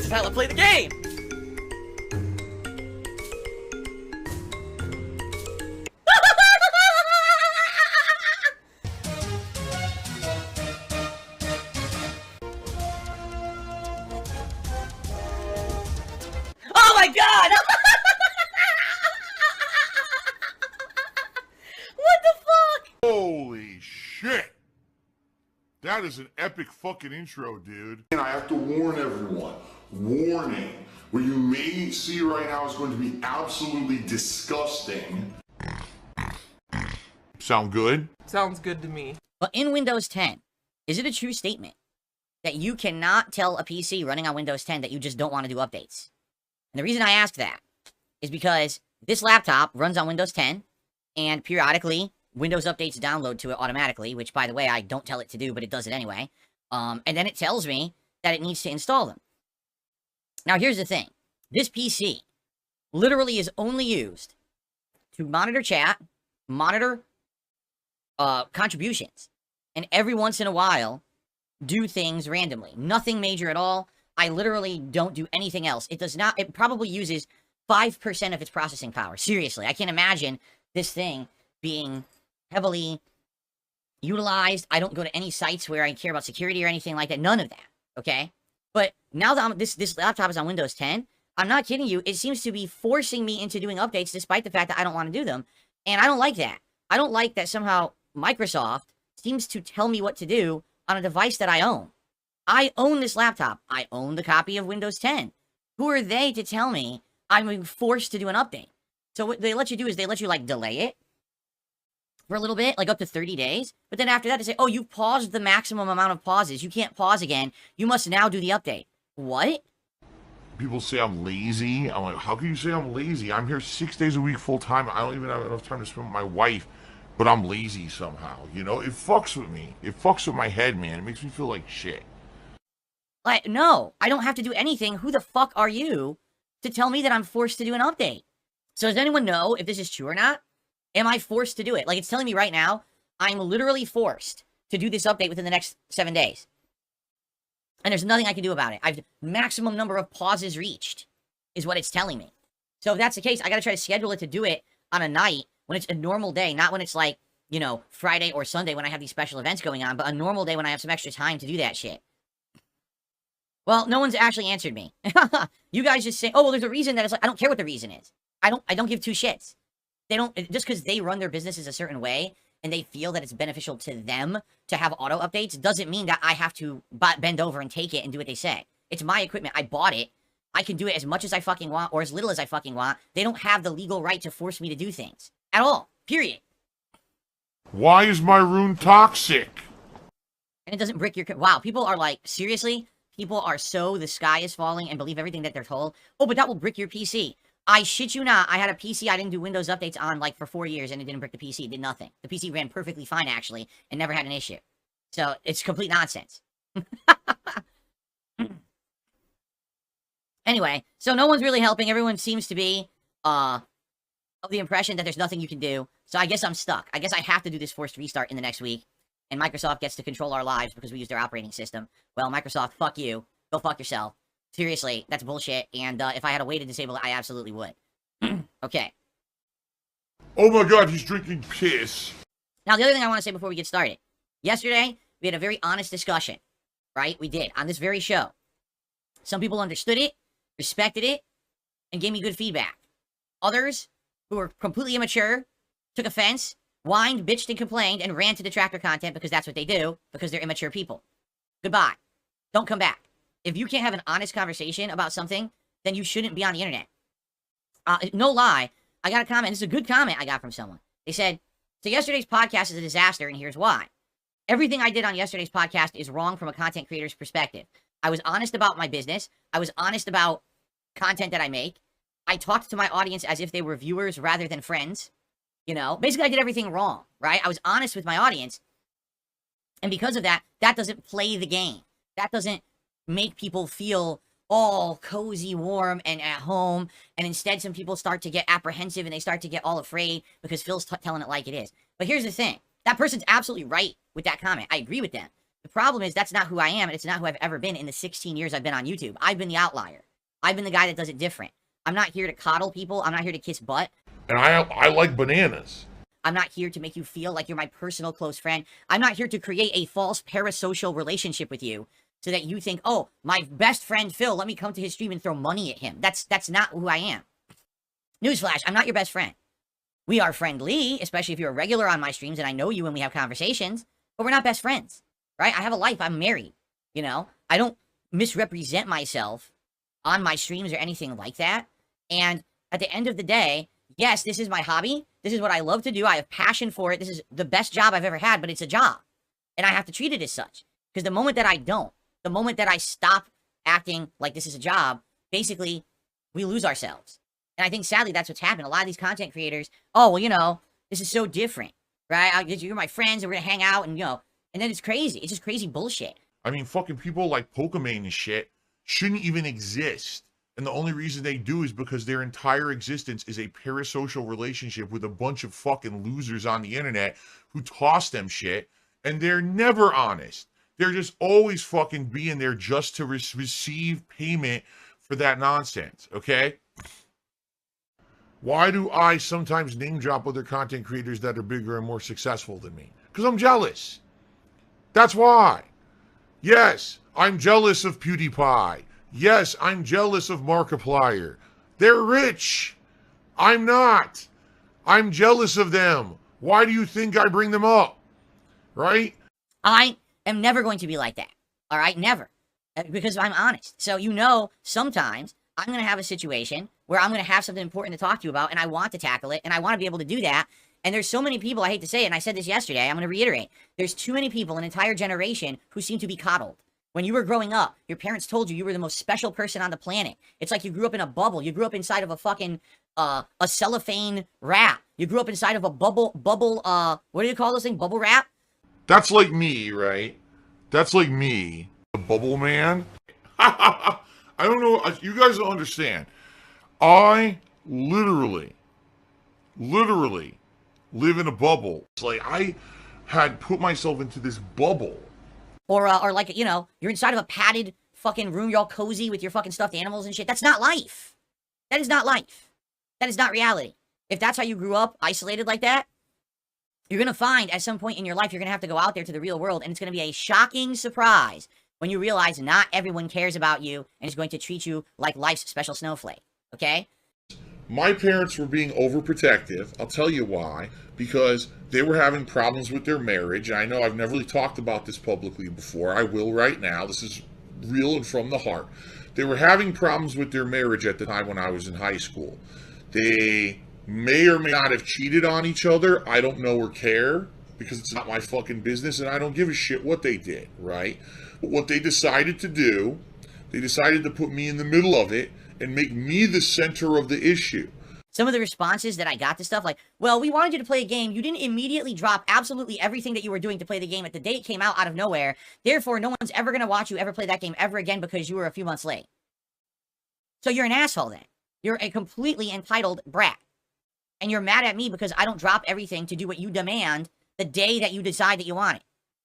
is how I play the game! Oh my god! What the fuck? Holy shit! That is an epic fucking intro, dude. And I have to warn everyone. Warning. What you may see right now is going to be absolutely disgusting. Sound good? Sounds good to me. But in Windows 10, is it a true statement that you cannot tell a PC running on Windows 10 that you just don't want to do updates? And the reason I ask that is because this laptop runs on Windows 10, and periodically, Windows updates download to it automatically, which, by the way, I don't tell it to do, but it does it anyway. And then it tells me that it needs to install them. Now, here's the thing. This PC literally is only used to monitor chat, monitor contributions, and every once in a while, do things randomly. Nothing major at all. I literally don't do anything else. It does not, it probably uses 5% of its processing power. Seriously, I can't imagine this thing being heavily utilized. I don't go to any sites where I care about security or anything like that. None of that, okay? But now that this laptop is on Windows 10, I'm not kidding you, it seems to be forcing me into doing updates despite the fact that I don't want to do them. And I don't like that. I don't like that somehow Microsoft seems to tell me what to do on a device that I own. I own this laptop. I own the copy of Windows 10. Who are they to tell me I'm being forced to do an update? So what they let you do is they let you, like, delay it for a little bit, like up to 30 days. But then after that, they say, oh, you've paused the maximum amount of pauses. You can't pause again. You must now do the update. What? People say I'm lazy. I'm like, how can you say I'm lazy? I'm here 6 days a week full time. I don't even have enough time to spend with my wife, but I'm lazy somehow. You know, it fucks with me. It fucks with my head, man. It makes me feel like shit. Like, no, I don't have to do anything. Who the fuck are you to tell me that I'm forced to do an update? So does anyone know if this is true or not? Am I forced to do it? Like, it's telling me right now, I'm literally forced to do this update within the next 7 days. And there's nothing I can do about it. I've maximum number of pauses reached is what it's telling me. So if that's the case, I gotta try to schedule it to do it on a night when it's a normal day, not when it's like, you know, Friday or Sunday when I have these special events going on, but a normal day when I have some extra time to do that shit. Well, no one's actually answered me. You guys just say, oh, well, there's a reason that it's like, I don't care what the reason is. I don't give two shits. They don't, just because they run their businesses a certain way and they feel that it's beneficial to them to have auto updates doesn't mean that I have to bend over and take it and do what they say. It's my equipment. I bought it. I can do it as much as I fucking want or as little as I fucking want. They don't have the legal right to force me to do things at all. Period. Why is my rune toxic? And it doesn't brick your... Wow, people are like, seriously? People are so the sky is falling and believe everything that they're told. Oh, but that will brick your PC. I shit you not, I had a PC I didn't do Windows updates on, like, for 4 years, and it didn't brick the PC. It did nothing. The PC ran perfectly fine, actually, and never had an issue. So, it's complete nonsense. Anyway, so no one's really helping. Everyone seems to be, of the impression that there's nothing you can do. So I guess I'm stuck. I guess I have to do this forced restart in the next week, and Microsoft gets to control our lives because we use their operating system. Well, Microsoft, fuck you. Go fuck yourself. Seriously, that's bullshit, and if I had a way to disable it, I absolutely would. Okay. Oh my god, he's drinking piss. Now, the other thing I want to say before we get started. Yesterday, we had a very honest discussion, right? We did, on this very show. Some people understood it, respected it, and gave me good feedback. Others, who were completely immature, took offense, whined, bitched, and complained, and ran to detractor content because that's what they do, because they're immature people. Goodbye. Don't come back. If you can't have an honest conversation about something, then you shouldn't be on the internet. No lie, I got a comment. This is a good comment I got from someone. They said, so yesterday's podcast is a disaster, and here's why. Everything I did on yesterday's podcast is wrong from a content creator's perspective. I was honest about my business. I was honest about content that I make. I talked to my audience as if they were viewers rather than friends. You know, basically I did everything wrong, right? I was honest with my audience. And because of that, that doesn't play the game. That doesn't make people feel all cozy, warm, and at home. And instead, some people start to get apprehensive and they start to get all afraid because Phil's telling it like it is. But here's the thing. That person's absolutely right with that comment. I agree with them. The problem is that's not who I am, and it's not who I've ever been in the 16 years I've been on YouTube. I've been the outlier. I've been the guy that does it different. I'm not here to coddle people. I'm not here to kiss butt. And I like bananas. I'm not here to make you feel like you're my personal close friend. I'm not here to create a false parasocial relationship with you so that you think, oh, my best friend Phil, let me come to his stream and throw money at him. That's not who I am. Newsflash, I'm not your best friend. We are friendly, especially if you're a regular on my streams and I know you when we have conversations, but we're not best friends, right? I have a life. I'm married, you know? I don't misrepresent myself on my streams or anything like that. And at the end of the day, yes, this is my hobby. This is what I love to do. I have passion for it. This is the best job I've ever had, but it's a job. And I have to treat it as such. Because the moment that I don't, the moment that I stop acting like this is a job, basically, we lose ourselves. And I think, sadly, that's what's happened. A lot of these content creators, oh, well, you know, this is so different, right? You're my friends, and we're going to hang out, and, you know, and then it's crazy. It's just crazy bullshit. I mean, fucking people like Pokimane and shit shouldn't even exist. And the only reason they do is because their entire existence is a parasocial relationship with a bunch of fucking losers on the internet who toss them shit, and they're never honest. They're just always fucking being there just to receive payment for that nonsense, okay? Why do I sometimes name drop other content creators that are bigger and more successful than me? Because I'm jealous. That's why. Yes, I'm jealous of PewDiePie. Yes, I'm jealous of Markiplier. They're rich. I'm not. I'm jealous of them. Why do you think I bring them up? Right? I am never going to be like that. All right? Never. Because I'm honest. So, you know, sometimes I'm going to have a situation where I'm going to have something important to talk to you about, and I want to tackle it, and I want to be able to do that. And there's so many people, I hate to say it, and I said this yesterday, I'm going to reiterate. There's too many people, an entire generation, who seem to be coddled. When you were growing up, your parents told you were the most special person on the planet. It's like you grew up in a bubble. You grew up inside of a fucking, a cellophane wrap. You grew up inside of a bubble, what do you call those things? Bubble wrap? That's like me, right? That's like me, the bubble man. I don't know, you guys don't understand. I literally live in a bubble. It's like I had put myself into this bubble. Or like, you know, you're inside of a padded fucking room, you're all cozy with your fucking stuffed animals and shit. That's not life. That is not life. That is not reality. If that's how you grew up, isolated like that, you're going to find at some point in your life, you're going to have to go out there to the real world, and it's going to be a shocking surprise when you realize not everyone cares about you and is going to treat you like life's special snowflake. Okay? My parents were being overprotective. I'll tell you why. Because they were having problems with their marriage. I know I've never really talked about this publicly before. I will right now. This is real and from the heart. They were having problems with their marriage at the time when I was in high school. They may or may not have cheated on each other. I don't know or care because it's not my fucking business and I don't give a shit what they did, right? But what they decided to do, they decided to put me in the middle of it and make me the center of the issue. Some of the responses that I got to stuff like, well, we wanted you to play a game. You didn't immediately drop absolutely everything that you were doing to play the game at the day it came out of nowhere. Therefore, no one's ever going to watch you ever play that game ever again because you were a few months late. So you're an asshole then. You're a completely entitled brat. And you're mad at me because I don't drop everything to do what you demand the day that you decide that you want it.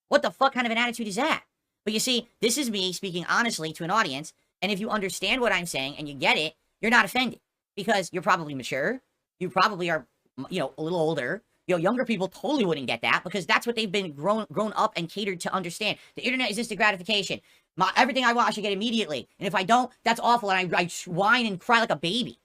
What the fuck kind of an attitude is that? But you see, this is me speaking honestly to an audience. And if you understand what I'm saying and you get it, you're not offended. Because you're probably mature. You probably are, you know, a little older. You know, younger people totally wouldn't get that because that's what they've been grown up and catered to understand. The internet is instant gratification. Everything I want, I should get immediately. And if I don't, that's awful. And I whine and cry like a baby.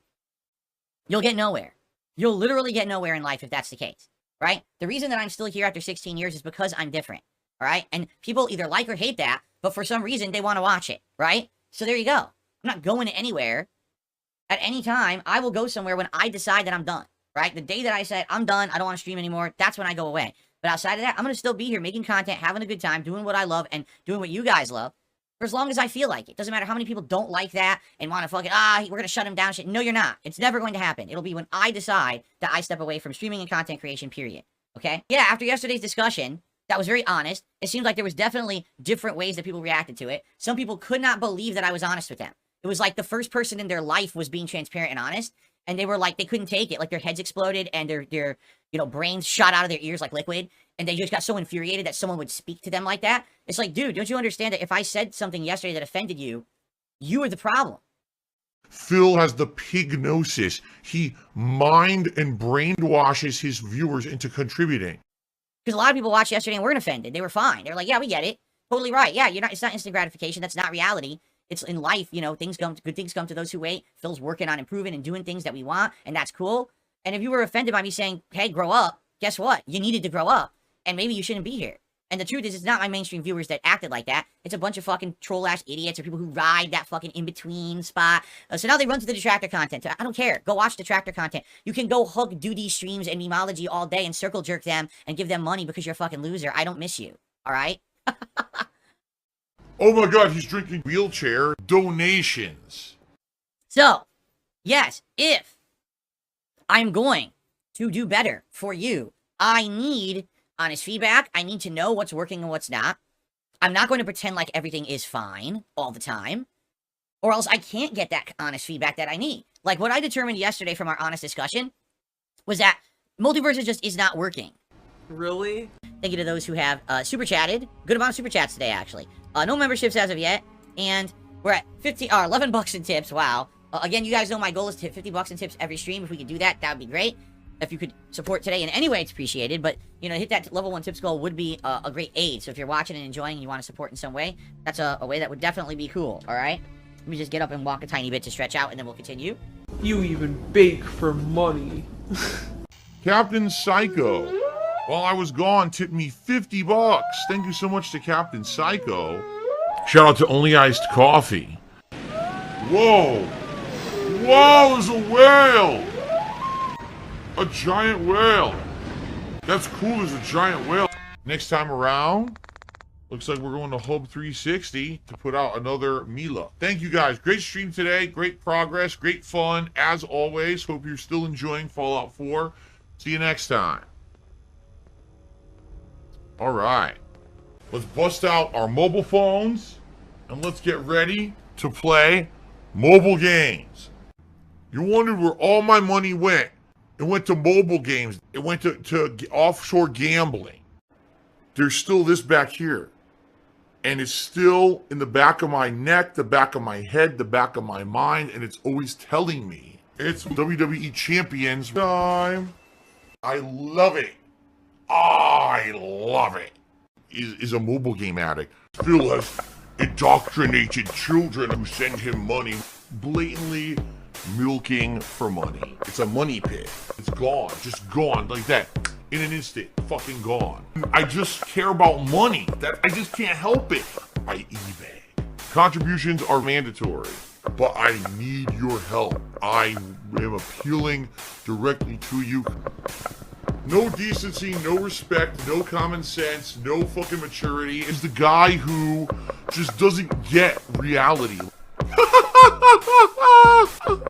You'll get nowhere. You'll literally get nowhere in life if that's the case, right? The reason that I'm still here after 16 years is because I'm different, all right? And people either like or hate that, but for some reason, they want to watch it, right? So there you go. I'm not going anywhere. At any time, I will go somewhere when I decide that I'm done, right? The day that I said, I'm done, I don't want to stream anymore, that's when I go away. But outside of that, I'm going to still be here making content, having a good time, doing what I love, and doing what you guys love for as long as I feel like it. Doesn't matter how many people don't like that and want to fucking, we're going to shut him down shit. No, you're not. It's never going to happen. It'll be when I decide that I step away from streaming and content creation, period. Okay? Yeah, after yesterday's discussion, that was very honest. It seemed like there was definitely different ways that people reacted to it. Some people could not believe that I was honest with them. It was like the first person in their life was being transparent and honest, and they were like, they couldn't take it. Like, their heads exploded, and their you know, brains shot out of their ears like liquid, and they just got so infuriated that someone would speak to them like that. It's like, dude, don't you understand that if I said something yesterday that offended you, you are the problem? Phil has the pignosis. He mind and brainwashes his viewers into contributing. Because a lot of people watched yesterday and weren't offended. They were fine. They were like, yeah, we get it. Totally right. Yeah, it's not instant gratification. That's not reality. It's in life, you know, good things come to those who wait. Phil's working on improving and doing things that we want, and that's cool. And if you were offended by me saying, hey, grow up, guess what? You needed to grow up, and maybe you shouldn't be here. And the truth is, it's not my mainstream viewers that acted like that. It's a bunch of fucking troll-ass idiots or people who ride that fucking in-between spot. So now they run to the detractor content. I don't care. Go watch detractor content. You can go hug Duty streams and memeology all day and circle jerk them and give them money because you're a fucking loser. I don't miss you. All right? Oh my god, he's drinking wheelchair donations. So, yes, if I'm going to do better for you, I need honest feedback. I need to know what's working and what's not. I'm not going to pretend like everything is fine all the time, or else I can't get that honest feedback that I need. Like, what I determined yesterday from our honest discussion was that multiverse just is not working. Really? Thank you to those who have super chatted. Good amount of super chats today, actually. No memberships as of yet, and we're at 11 bucks in tips. Wow. Again, you guys know my goal is to hit 50 bucks in tips every stream. If we could do that, that would be great. If you could support today in any way, it's appreciated. But, you know, hit that level 1 tips goal would be a great aid. So if you're watching and enjoying and you want to support in some way, that's a way that would definitely be cool, all right? Let me just get up and walk a tiny bit to stretch out, and then we'll continue. You even bake for money. Captain Psycho, while I was gone, tipped me 50 bucks. Thank you so much to Captain Psycho. Shout out to Only Iced Coffee. Whoa! Whoa, there's a whale! A giant whale! That's cool, there's a giant whale. Next time around, looks like we're going to Hub 360 to put out another Mila. Thank you guys. Great stream today. Great progress. Great fun. As always, hope you're still enjoying Fallout 4. See you next time. All right. Let's bust out our mobile phones and let's get ready to play mobile games. You wondered where all my money went. It went to mobile games. It went to offshore gambling. There's still this back here. And it's still in the back of my neck, the back of my head, the back of my mind, and it's always telling me it's WWE Champions time. I love it. I love it. Is a mobile game addict. Phil has indoctrinated children who send him money, blatantly milking for money. It's a money pit. It's gone, just gone like that. In an instant, fucking gone. I just care about money. That I just can't help it. I eBay. Contributions are mandatory, but I need your help. I am appealing directly to you. No decency, no respect, no common sense, no fucking maturity. Is the guy who just doesn't get reality.